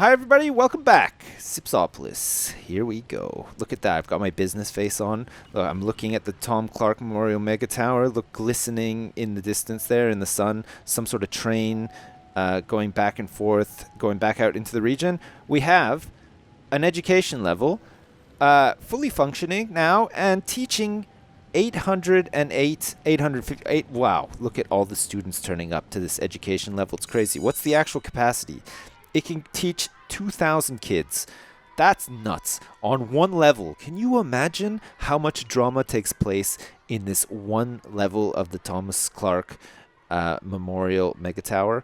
Hi everybody, welcome back. Sipsopolis. Here we go. Look at that. I've got my business face on. I'm looking at the Tom Clark Memorial Mega Tower. Look glistening in the distance there in the sun. Some sort of train going back and forth, going back out into the region. We have an education level fully functioning now and teaching 808, 858. Wow, look at all the students turning up to this education level. It's crazy. What's the actual capacity? It can teach 2,000 kids. That's nuts. On one level. Can you imagine how much drama takes place in this one level of the Thomas Clark Memorial Mega Tower?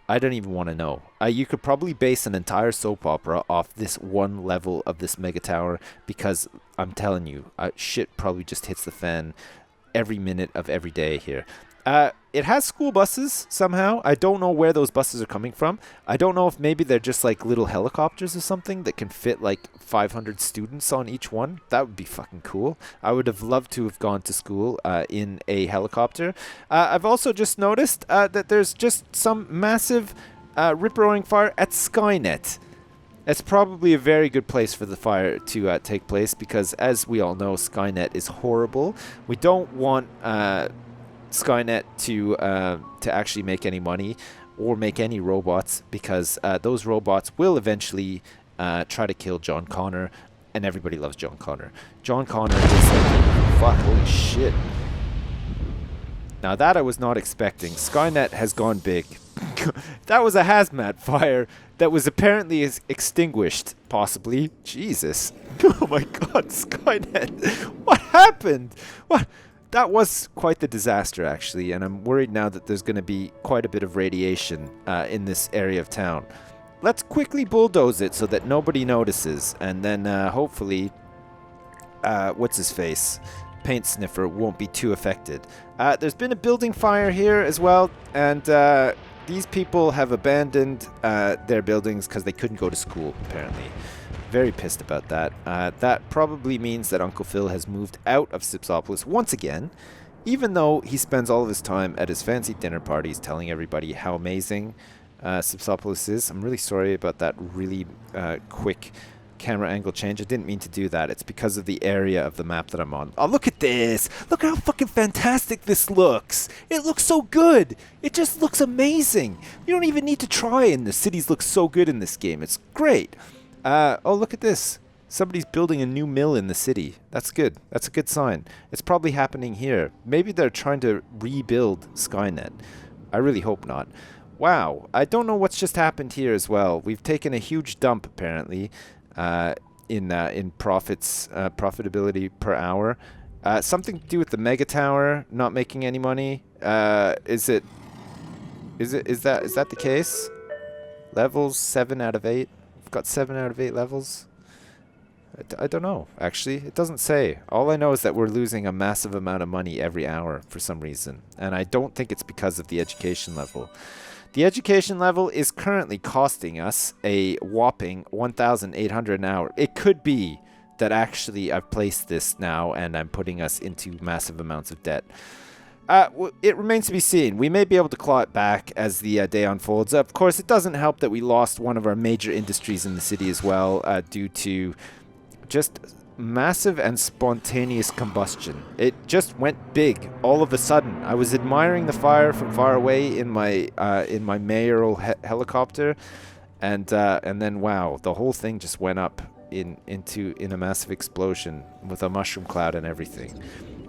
I don't even want to know. You could probably base an entire soap opera off this one level of this mega tower because I'm telling you, shit probably just hits the fan every minute of every day here. It has school buses somehow. I don't know where those buses are coming from. I don't know if maybe they're just like little helicopters or something that can fit like 500 students on each one. That would be fucking cool. I would have loved to have gone to school in a helicopter. I've also just noticed that there's just some massive rip-roaring fire at Skynet. It's probably a very good place for the fire to take place because, as we all know, Skynet is horrible. We don't want Skynet to actually make any money or make any robots because those robots will eventually try to kill John Connor, and everybody loves John Connor. John Connor is like, fuck, holy shit. Now that I was not expecting. Skynet has gone big. That was a hazmat fire that was apparently extinguished, possibly. Jesus. Oh my god, Skynet. What happened? What? That was quite the disaster, actually, and I'm worried now that there's going to be quite a bit of radiation in this area of town. Let's quickly bulldoze it so that nobody notices, and then hopefully, what's-his-face, Paint Sniffer won't be too affected. There's been a building fire here as well, and these people have abandoned their buildings because they couldn't go to school, apparently. Very pissed about that. That probably means that Uncle Phil has moved out of Sipsopolis once again, even though he spends all of his time at his fancy dinner parties telling everybody how amazing Sipsopolis is. I'm really sorry about that really quick camera angle change. I didn't mean to do that. It's because of the area of the map that I'm on. Oh, look at this! Look how fucking fantastic this looks! It looks so good! It just looks amazing! You don't even need to try, and the cities look so good in this game. It's great! Oh, look at this. Somebody's building a new mill in the city. That's good. That's a good sign. It's probably happening here. Maybe they're trying to rebuild Skynet. I really hope not. Wow. I don't know what's just happened here as well. We've taken a huge dump, apparently, in profits, profitability per hour. Something to do with the mega tower not making any money. Is that the case? Levels 7 out of 8. Got 7 out of 8 levels. I don't know, actually. It doesn't say. All I know is that we're losing a massive amount of money every hour for some reason. And I don't think it's because of the education level. The education level is currently costing us a whopping 1,800 an hour. It could be that actually I've placed this now and I'm putting us into massive amounts of debt. It remains to be seen. We may be able to claw it back as the day unfolds. Of course, it doesn't help that we lost one of our major industries in the city as well due to just massive and spontaneous combustion. It just went big all of a sudden. I was admiring the fire from far away in my mayoral helicopter, and then wow, the whole thing just went up in a massive explosion with a mushroom cloud and everything.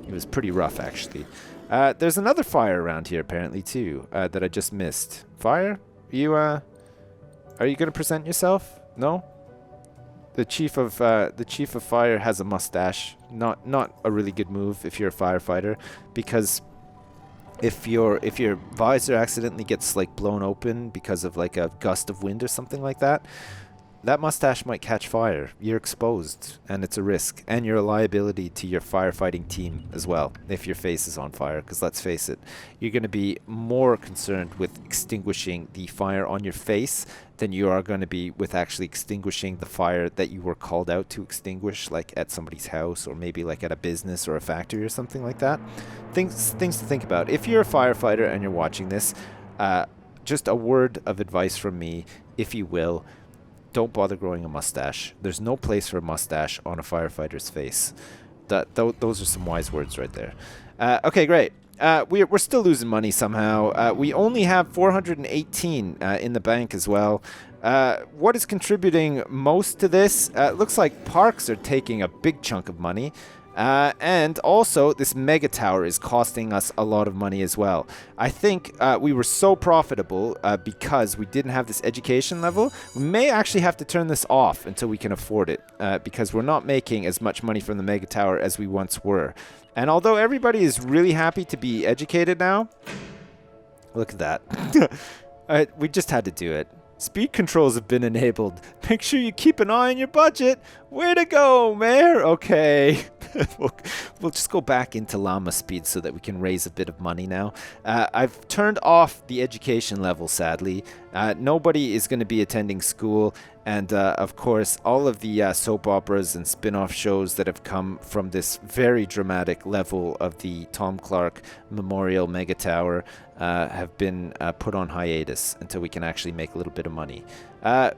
It was pretty rough, actually. There's another fire around here, apparently, too, that I just missed. Fire? Are you going to present yourself? No? The chief of fire has a mustache. Not a really good move if you're a firefighter, because if your visor accidentally gets like blown open because of like a gust of wind or something like that, that mustache might catch fire. You're exposed, and it's a risk. And you're a liability to your firefighting team as well, if your face is on fire. Because let's face it, you're going to be more concerned with extinguishing the fire on your face than you are going to be with actually extinguishing the fire that you were called out to extinguish, like at somebody's house, or maybe like at a business or a factory or something like that. Things to think about. If you're a firefighter and you're watching this, just a word of advice from me, if you will. don't bother growing a mustache. There's no place for a mustache on a firefighter's face. Those are some wise words right there. Okay, great. We're still losing money somehow. We only have 418 in the bank as well. What is contributing most to this? It looks like parks are taking a big chunk of money. And also, this mega tower is costing us a lot of money as well. I think we were so profitable because we didn't have this education level. We may actually have to turn this off until we can afford it because we're not making as much money from the mega tower as we once were. And although everybody is really happy to be educated now, look at that. We just had to do it. Speed controls have been enabled. Make sure you keep an eye on your budget. Way to go, Mayor. Okay. We'll just go back into llama speed so that we can raise a bit of money now. I've turned off the education level, sadly. Nobody is going to be attending school. And, of course, all of the soap operas and spin-off shows that have come from this very dramatic level of the Tom Clark Memorial Mega Tower have been put on hiatus until we can actually make a little bit of money.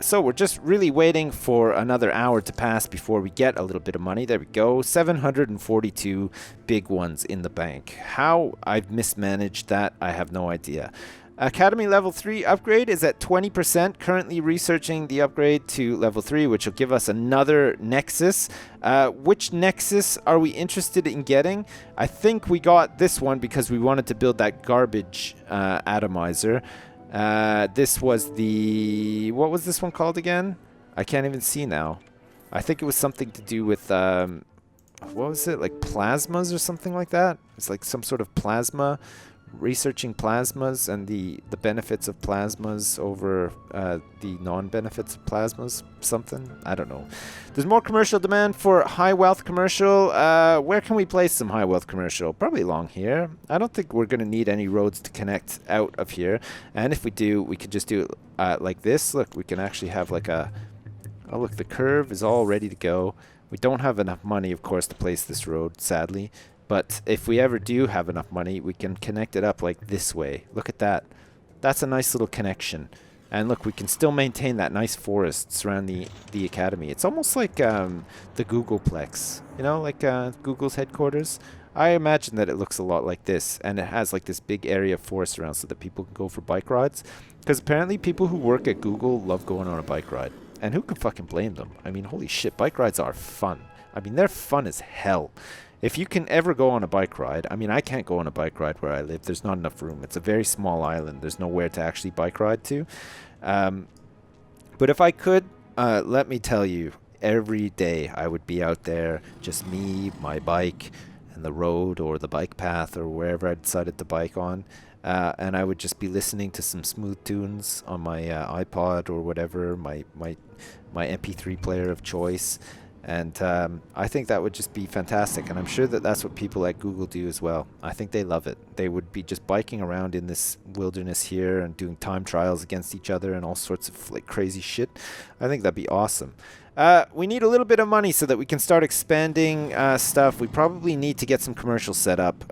So we're just really waiting for another hour to pass before we get a little bit of money. There we go. 742 big ones in the bank. How I've mismanaged that, I have no idea. Academy Level 3 upgrade is at 20%. Currently researching the upgrade to Level 3, which will give us another Nexus. Which Nexus are we interested in getting? I think we got this one because we wanted to build that garbage atomizer. This was the... What was this one called again? I can't even see now. I think it was something to do with... what was it? Like plasmas or something like that? It's like some sort of plasma... Researching plasmas and the benefits of plasmas over the non-benefits of plasmas, something. I don't know. There's more commercial demand for high wealth commercial. Where can we place some high wealth commercial? Probably along here. I don't think we're going to need any roads to connect out of here. And if we do, we could just do it like this. Look, we can actually have like a... Oh, look, the curve is all ready to go. We don't have enough money, of course, to place this road, sadly. But if we ever do have enough money, we can connect it up like this way. Look at that. That's a nice little connection. And look, we can still maintain that nice forest surrounding the academy. It's almost like the Googleplex, you know, like Google's headquarters. I imagine that it looks a lot like this, and it has like this big area of forest around so that people can go for bike rides. Because apparently people who work at Google love going on a bike ride. And who can fucking blame them? I mean, holy shit, bike rides are fun. I mean, they're fun as hell. If you can ever go on a bike ride, I mean, I can't go on a bike ride where I live. There's not enough room. It's a very small island. There's nowhere to actually bike ride to. But if I could, let me tell you, every day I would be out there, just me, my bike, and the road or the bike path or wherever I decided to bike on. And I would just be listening to some smooth tunes on my iPod or whatever, my MP3 player of choice. And I think that would just be fantastic. And I'm sure that that's what people at Google do as well. I think they love it. They would be just biking around in this wilderness here and doing time trials against each other and all sorts of like crazy shit. I think that'd be awesome. We need a little bit of money so that we can start expanding stuff. We probably need to get some commercials set up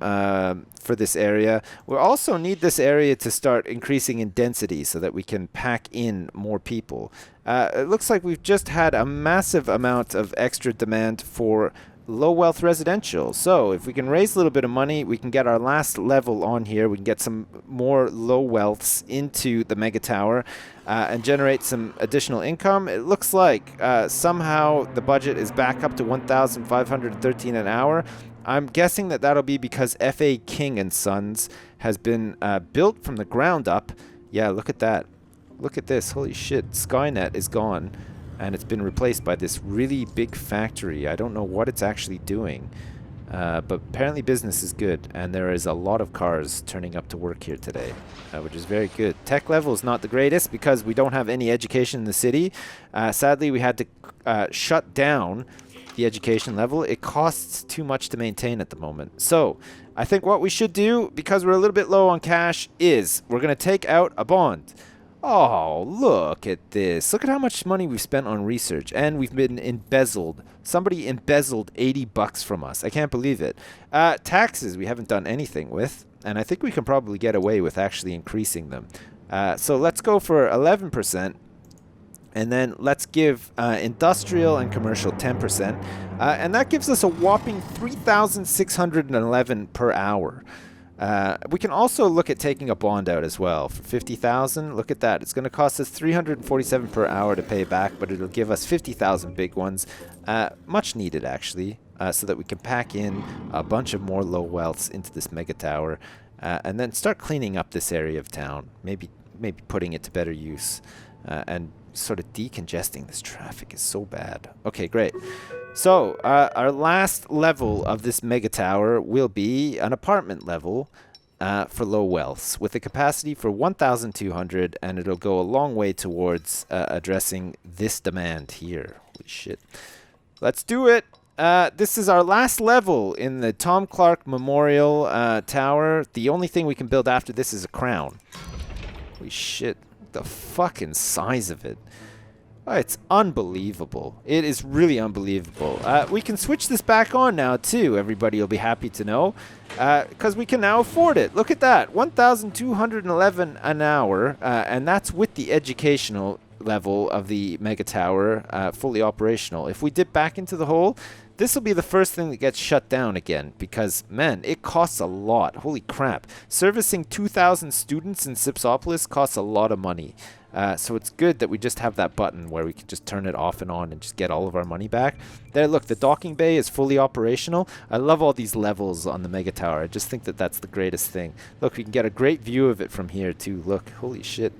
for this area. We also need this area to start increasing in density so that we can pack in more people. It looks like we've just had a massive amount of extra demand for low wealth residential. So if we can raise a little bit of money, we can get our last level on here. We can get some more low wealths into the mega tower and generate some additional income. It looks like somehow the budget is back up to 1,513 an hour. I'm guessing that that'll be because F.A. King and Sons has been built from the ground up. Yeah, look at that. Look at this. Holy shit. Skynet is gone. And it's been replaced by this really big factory. I don't know what it's actually doing. But apparently business is good. And there is a lot of cars turning up to work here today. Which is very good. Tech level is not the greatest because we don't have any education in the city. Sadly, we had to shut down the education level. It costs too much to maintain at the moment. So I think what we should do, because we're a little bit low on cash, is we're going to take out a bond. Oh, look at this. Look at how much money we've spent on research. And we've been embezzled. Somebody embezzled $80 from us. I can't believe it. Taxes we haven't done anything with. And I think we can probably get away with actually increasing them. So let's go for 11%. And then let's give industrial and commercial 10%. And that gives us a whopping 3,611 per hour. We can also look at taking a bond out as well for 50,000. Look at that. It's going to cost us 347 per hour to pay back, but it'll give us 50,000 big ones. Much needed, actually, so that we can pack in a bunch of more low wealths into this mega tower, and then start cleaning up this area of town. Maybe putting it to better use, and sort of decongesting. This traffic is so bad. Okay, great. So our last level of this mega tower will be an apartment level for low wealths with a capacity for 1,200, and it'll go a long way towards addressing this demand here. Holy shit. Let's do it. This is our last level in the Tom Clark Memorial Tower. The only thing we can build after this is a crown. Holy shit. The fucking size of it. Oh, it's unbelievable. It is really unbelievable. We can switch this back on now, too. Everybody will be happy to know. Because we can now afford it. Look at that. 1,211 an hour. And that's with the educational level of the mega tower fully operational. If we dip back into the hole, this will be the first thing that gets shut down again, because, man, it costs a lot. Holy crap. Servicing 2,000 students in Simcity costs a lot of money. So it's good that we just have that button where we can just turn it off and on and just get all of our money back. There, look, the docking bay is fully operational. I love all these levels on the mega tower. I just think that that's the greatest thing. Look, we can get a great view of it from here, too. Look, holy shit.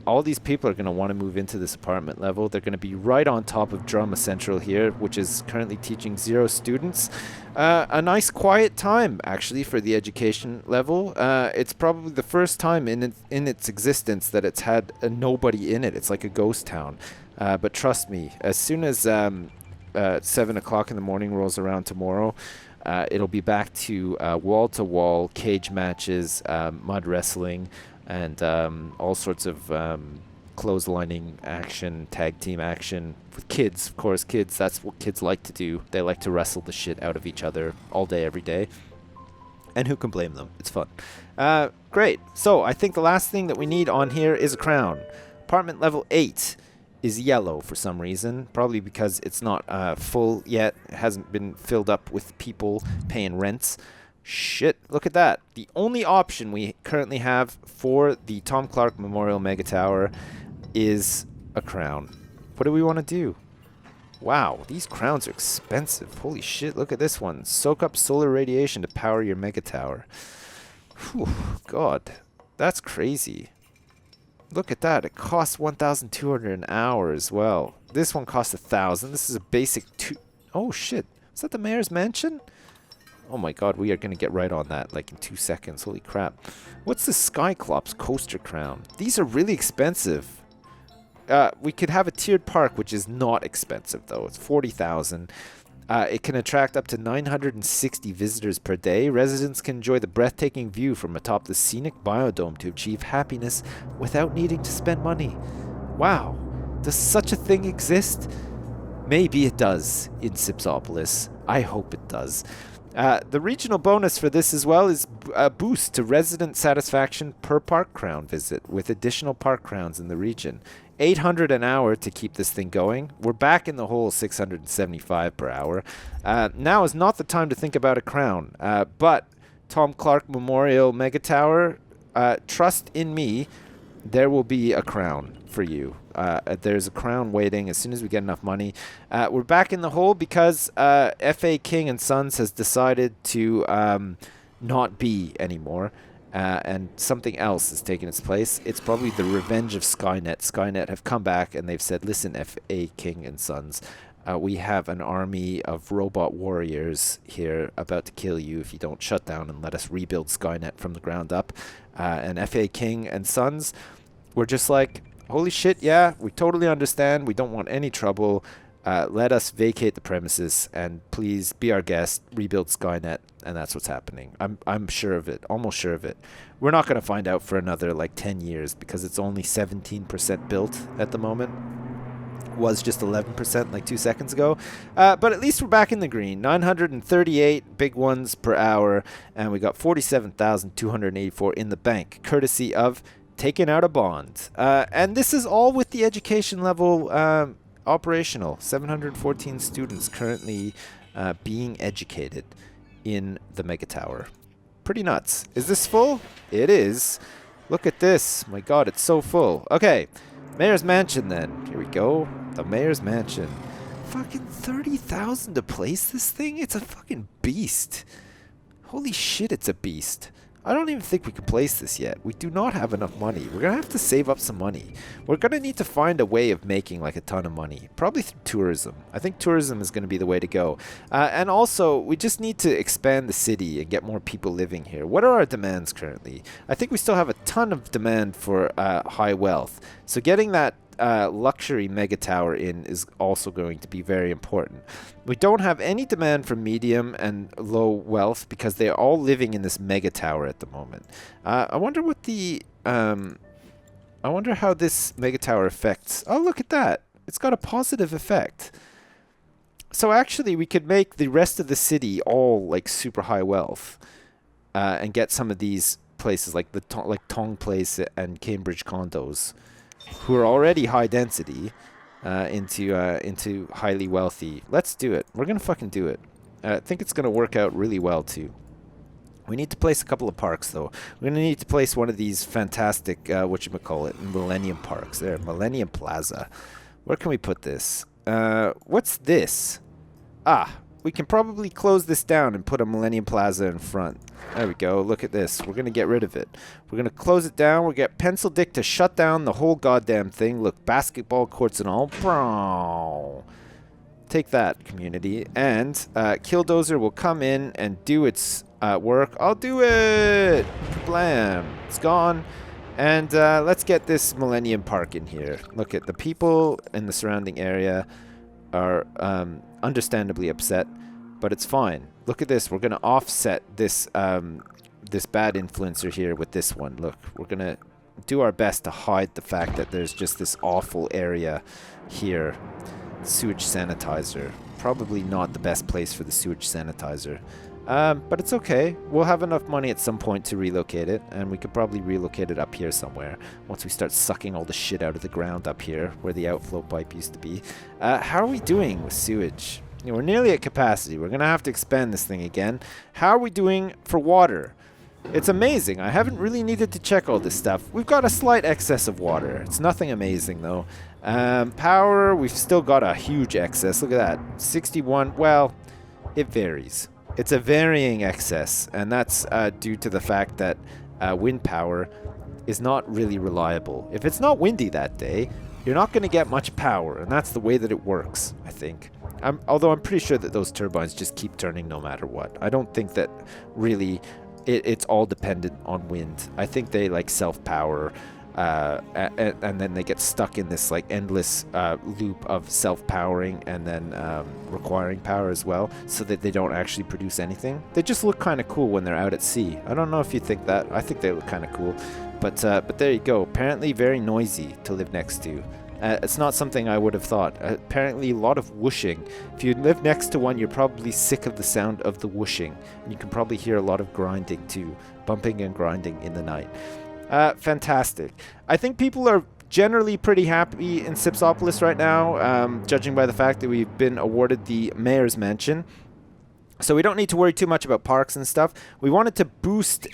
All these people are going to want to move into this apartment level. They're going to be right on top of Drama Central here, which is currently teaching 0 students. A nice quiet time, actually, for the education level. It's probably the first time in its existence that it's had nobody in it. It's like a ghost town. But trust me, as soon as 7 o'clock in the morning rolls around tomorrow, it'll be back to wall-to-wall cage matches, mud wrestling, and all sorts of clotheslining action, tag team action with kids. Of course, kids, that's what kids like to do. They like to wrestle the shit out of each other all day, every day. And who can blame them? It's fun. Great. So I think the last thing that we need on here is a crown. Apartment level 8 is yellow for some reason. Probably because it's not full yet. It hasn't been filled up with people paying rents. Shit, look at that. The only option we currently have for the Tom Clark Memorial Mega Tower is a crown. What do we want to do? Wow, these crowns are expensive. Holy shit, look at this one. Soak up solar radiation to power your mega tower. Whew, God, that's crazy. Look at that. It costs 1,200 an hour as well. This one costs 1,000. This is a basic Oh shit, is that the mayor's mansion? Oh my god, we are going to get right on that like in 2 seconds. Holy crap. What's the Skyclops coaster crown? These are really expensive. We could have a tiered park, which is not expensive though. It's 40,000. It can attract up to 960 visitors per day. Residents can enjoy the breathtaking view from atop the scenic biodome to achieve happiness without needing to spend money. Wow. Does such a thing exist? Maybe it does in Simcity. I hope it does. The regional bonus for this as well is a boost to resident satisfaction per park crown visit with additional park crowns in the region. 800 an hour to keep this thing going. We're back in the hole 675 per hour. Now is not the time to think about a crown. But Tom Clark Memorial Mega Tower, trust in me, there will be a crown for you. There's a crown waiting as soon as we get enough money. We're back in the hole because FA King and Sons has decided to not be anymore. And something else has taken its place. It's probably the revenge of Skynet. Skynet have come back and they've said, listen, FA King and Sons, we have an army of robot warriors here about to kill you if you don't shut down and let us rebuild Skynet from the ground up. And FA King and Sons were just like, holy shit, yeah, we totally understand. We don't want any trouble. Let us vacate the premises and please be our guest, rebuild Skynet, and that's what's happening. I'm sure of it, almost sure of it. We're not going to find out for another like 10 years because it's only 17% built at the moment. Was just 11% like 2 seconds ago. But at least we're back in the green. 938 big ones per hour, and we got 47,284 in the bank, courtesy of taking out a bond. And this is all with the education level operational. 714 students currently being educated in the Mega Tower. Pretty nuts. Is this full? It is. Look at this. My god, it's so full. Okay. Mayor's Mansion then. Here we go. The Mayor's Mansion. Fucking 30,000 to place this thing? It's a fucking beast. Holy shit, it's a beast. I don't even think we can place this yet. We do not have enough money. We're going to have to save up some money. We're going to need to find a way of making like a ton of money. Probably through tourism. I think tourism is going to be the way to go. And also, we just need to expand the city and get more people living here. What are our demands currently? I think we still have a ton of demand for high wealth. So getting that luxury mega tower in is also going to be very important. We don't have any demand for medium and low wealth because they are all living in this mega tower at the moment. I wonder what the I wonder how this mega tower affects. Oh, look at that. It's got a positive effect. So actually we could make the rest of the city all like super high wealth and get some of these places like the Tong Place and Cambridge condos, who are already high density, into highly wealthy. Let's do it. We're gonna fucking do it. I think it's gonna work out really well too. We need to place a couple of parks though. We're gonna need to place one of these fantastic whatchamacallit, Millennium Parks. There, Millennium Plaza. Where can we put this? What's this? Ah, we can probably close this down and put a Millennium Plaza in front. There we go. Look at this. We're going to get rid of it. We're going to close it down. We'll get Pencil Dick to shut down the whole goddamn thing. Look, basketball courts and all. Take that, community. And Killdozer will come in and do its work. I'll do it! Blam. It's gone. And let's get this Millennium Park in here. Look at the people in the surrounding area are understandably upset, but it's fine. Look at this. We're going to offset this this bad influencer here with this one. Look, we're going to do our best to hide the fact that there's just this awful area here. Sewage sanitizer. Probably not the best place for the sewage sanitizer. But it's okay. We'll have enough money at some point to relocate it, and we could probably relocate it up here somewhere once we start sucking all the shit out of the ground up here where the outflow pipe used to be. How are we doing with sewage? You know, we're nearly at capacity. We're going to have to expand this thing again. How are we doing for water? It's amazing. I haven't really needed to check all this stuff. We've got a slight excess of water. It's nothing amazing, though. Power, we've still got a huge excess. Look at that. 61. Well, it varies. It's a varying excess, and that's due to the fact that wind power is not really reliable. If it's not windy that day, you're not going to get much power, and that's the way that it works, I think. Although I'm pretty sure that those turbines just keep turning no matter what. I don't think that really it's all dependent on wind. I think they like self-power, and then they get stuck in this like endless loop of self-powering and then requiring power as well, so that they don't actually produce anything. They just look kind of cool when they're out at sea. I don't know if you think that. I think they look kind of cool. But there you go. Apparently very noisy to live next to. It's not something I would have thought. Apparently a lot of whooshing. If you live next to one, you're probably sick of the sound of the whooshing. And you can probably hear a lot of grinding too. Bumping and grinding in the night. Fantastic. I think people are generally pretty happy in Sipsopolis right now, judging by the fact that we've been awarded the Mayor's Mansion. So we don't need to worry too much about parks and stuff. We wanted to boost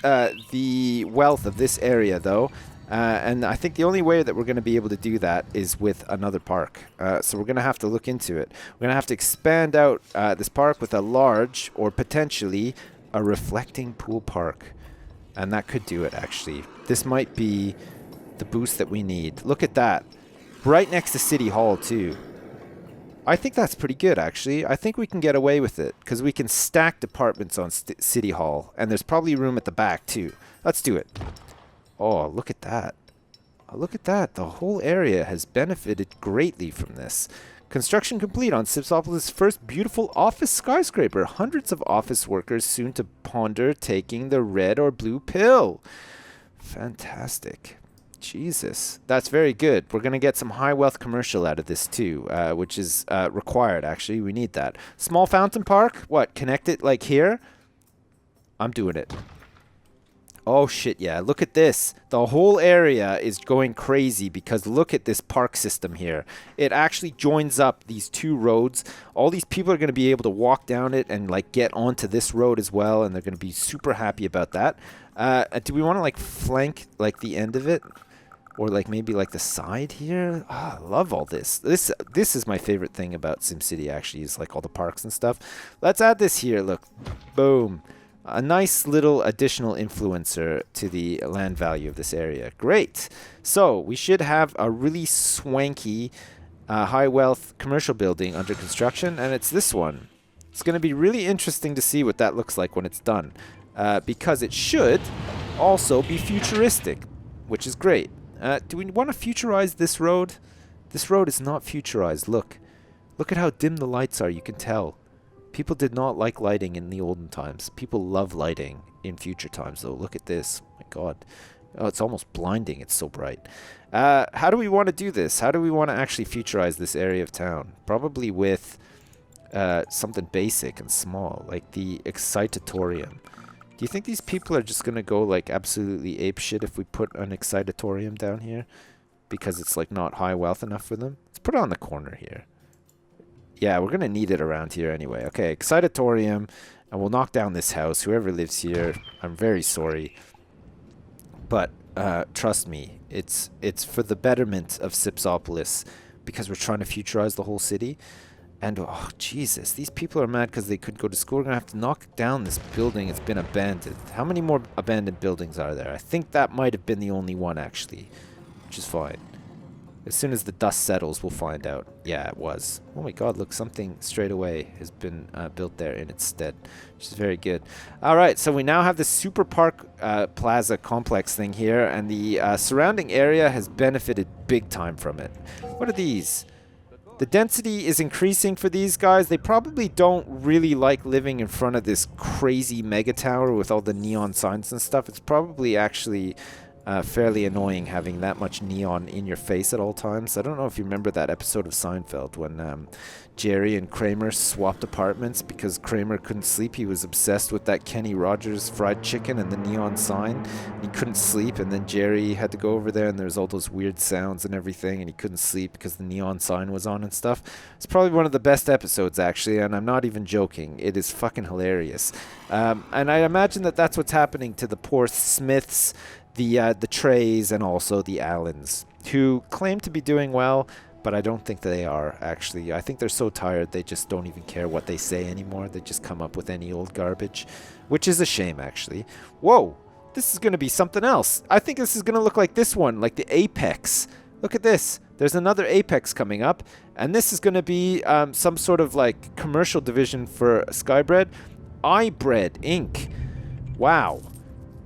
the wealth of this area, though. And I think the only way that we're going to be able to do that is with another park. So we're going to have to look into it. We're going to have to expand out this park with a large, or potentially a reflecting pool park. And that could do it, actually. This might be the boost that we need. Look at that. Right next to City Hall, too. I think that's pretty good, actually. I think we can get away with it, because we can stack departments on City Hall. And there's probably room at the back, too. Let's do it. Oh, look at that. Oh, look at that. The whole area has benefited greatly from this. Construction complete on Sipsopolis' first beautiful office skyscraper. Hundreds of office workers soon to ponder taking the red or blue pill. Fantastic. Jesus. That's very good. We're going to get some high wealth commercial out of this too, which is required, actually. We need that. Small fountain park? What? Connect it like here? I'm doing it. Oh shit, yeah, look at this. The whole area is going crazy because look at this park system here. It actually joins up these two roads. All these people are going to be able to walk down it and like get onto this road as well, and they're going to be super happy about that. Do we want to like flank like the end of it? Or like maybe like the side here? I love all this. This is my favorite thing about SimCity actually, is like all the parks and stuff. Let's add this here, look. Boom. A nice little additional influencer to the land value of this area. Great. So we should have a really swanky high wealth commercial building under construction, and it's this one. It's going to be really interesting to see what that looks like when it's done, because it should also be futuristic, which is great. Do we want to futurize this road? This road is not futurized. Look at how dim the lights are. You can tell. People did not like lighting in the olden times. People love lighting in future times, though. Look at this. My God. Oh, it's almost blinding. It's so bright. How do we want to do this? How do we want to actually futurize this area of town? Probably with something basic and small, like the Excitatorium. Do you think these people are just going to go, like, absolutely apeshit if we put an Excitatorium down here? Because it's, like, not high wealth enough for them? Let's put it on the corner here. Yeah, we're going to need it around here anyway. Okay, Excitatorium, and we'll knock down this house. Whoever lives here, I'm very sorry. But trust me, it's for the betterment of Sipsopolis, because we're trying to futurize the whole city. And, oh, Jesus, these people are mad because they couldn't go to school. We're going to have to knock down this building. It's been abandoned. How many more abandoned buildings are there? I think that might have been the only one, actually, which is fine. As soon as the dust settles, we'll find out. Yeah, it was. Oh my God, look, something straight away has been built there in its stead, which is very good. All right, so we now have the Super Park Plaza complex thing here, and the surrounding area has benefited big time from it. What are these? The density is increasing for these guys. They probably don't really like living in front of this crazy mega tower with all the neon signs and stuff. It's probably actually fairly annoying having that much neon in your face at all times. I don't know if you remember that episode of Seinfeld when Jerry and Kramer swapped apartments because Kramer couldn't sleep. He was obsessed with that Kenny Rogers fried chicken and the neon sign. He couldn't sleep, and then Jerry had to go over there, and there's all those weird sounds and everything, and he couldn't sleep because the neon sign was on and stuff. It's probably one of the best episodes, actually, and I'm not even joking. It is fucking hilarious. And I imagine that that's what's happening to the poor Smiths, the Treys, and also the Allens, who claim to be doing well, but I don't think they are, actually. I think they're so tired they just don't even care what they say anymore. They just come up with any old garbage, which is a shame, actually. Whoa, this is going to be something else. I think this is going to look like this one, like the Apex. Look at this. There's another Apex coming up, and this is going to be some sort of like commercial division for Skybread. iBread Inc. Wow,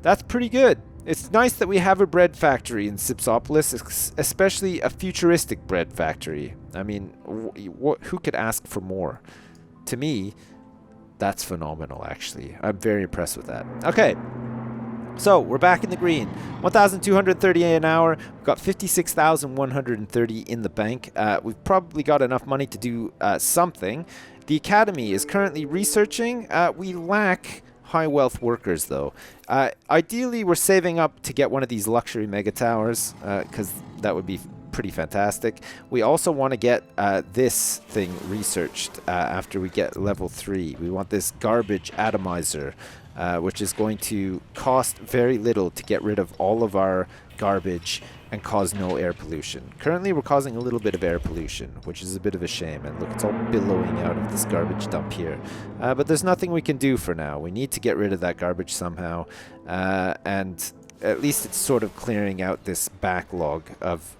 that's pretty good. It's nice that we have a bread factory in Sipsopolis, especially a futuristic bread factory. I mean, who could ask for more? To me, that's phenomenal, actually. I'm very impressed with that. Okay, so we're back in the green. 1,230 an hour. We've got 56,130 in the bank. We've probably got enough money to do something. The Academy is currently researching. We lack high wealth workers, though. Ideally, we're saving up to get one of these luxury mega towers, because that would be pretty fantastic. We also want to get this thing researched after we get level 3. We want this garbage atomizer, which is going to cost very little to get rid of all of our garbage and cause no air pollution. Currently, we're causing a little bit of air pollution, which is a bit of a shame. And look, it's all billowing out of this garbage dump here. But there's nothing we can do for now. We need to get rid of that garbage somehow. And at least it's sort of clearing out this backlog of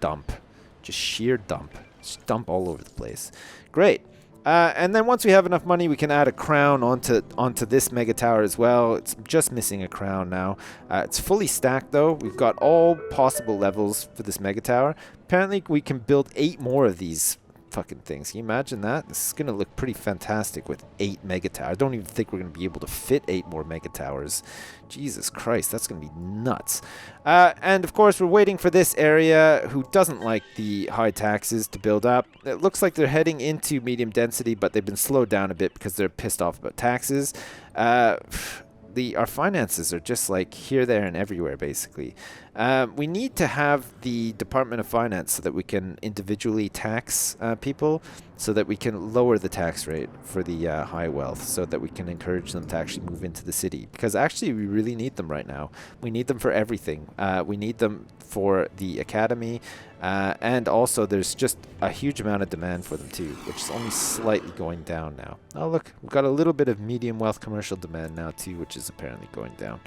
dump. Just sheer dump. Just dump all over the place. Great. And then once we have enough money, we can add a crown onto this mega tower as well. It's just missing a crown now. It's fully stacked, though. We've got all possible levels for this mega tower. Apparently, we can build 8 more of these fucking things. Can you imagine that? This is going to look pretty fantastic with 8 mega towers. I don't even think we're going to be able to fit 8 more mega towers. Jesus Christ, that's going to be nuts. And of course, we're waiting for this area who doesn't like the high taxes to build up. It looks like they're heading into medium density, but they've been slowed down a bit because they're pissed off about taxes. our finances are just like here, there, and everywhere, basically. We need to have the Department of Finance so that we can individually tax people, so that we can lower the tax rate for the high wealth, so that we can encourage them to actually move into the city. Because actually, we really need them right now. We need them for everything. We need them for the academy, and also there's just a huge amount of demand for them too, which is only slightly going down now. Oh look, we've got a little bit of medium wealth commercial demand now too, which is apparently going down.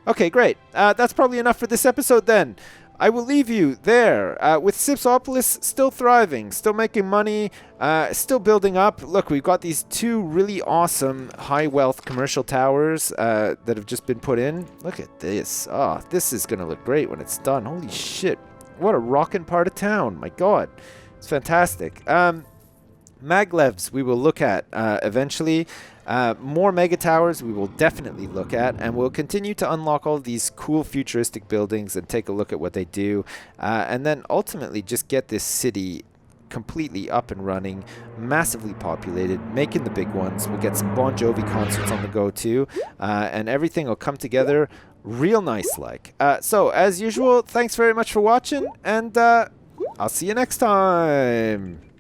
Okay, great. That's probably enough for this episode then. I will leave you there with Simsopolis still thriving, still making money, still building up. Look, we've got these 2 really awesome high wealth commercial towers that have just been put in. Look at this. Oh, this is going to look great when it's done. Holy shit. What a rockin' part of town. My God. It's fantastic. Maglevs we will look at eventually. More mega towers we will definitely look at, and we'll continue to unlock all these cool futuristic buildings and take a look at what they do, and then ultimately just get this city completely up and running, massively populated, making the big ones. We'll get some Bon Jovi concerts on the go too, and everything will come together real nice like. So as usual, thanks very much for watching, and I'll see you next time.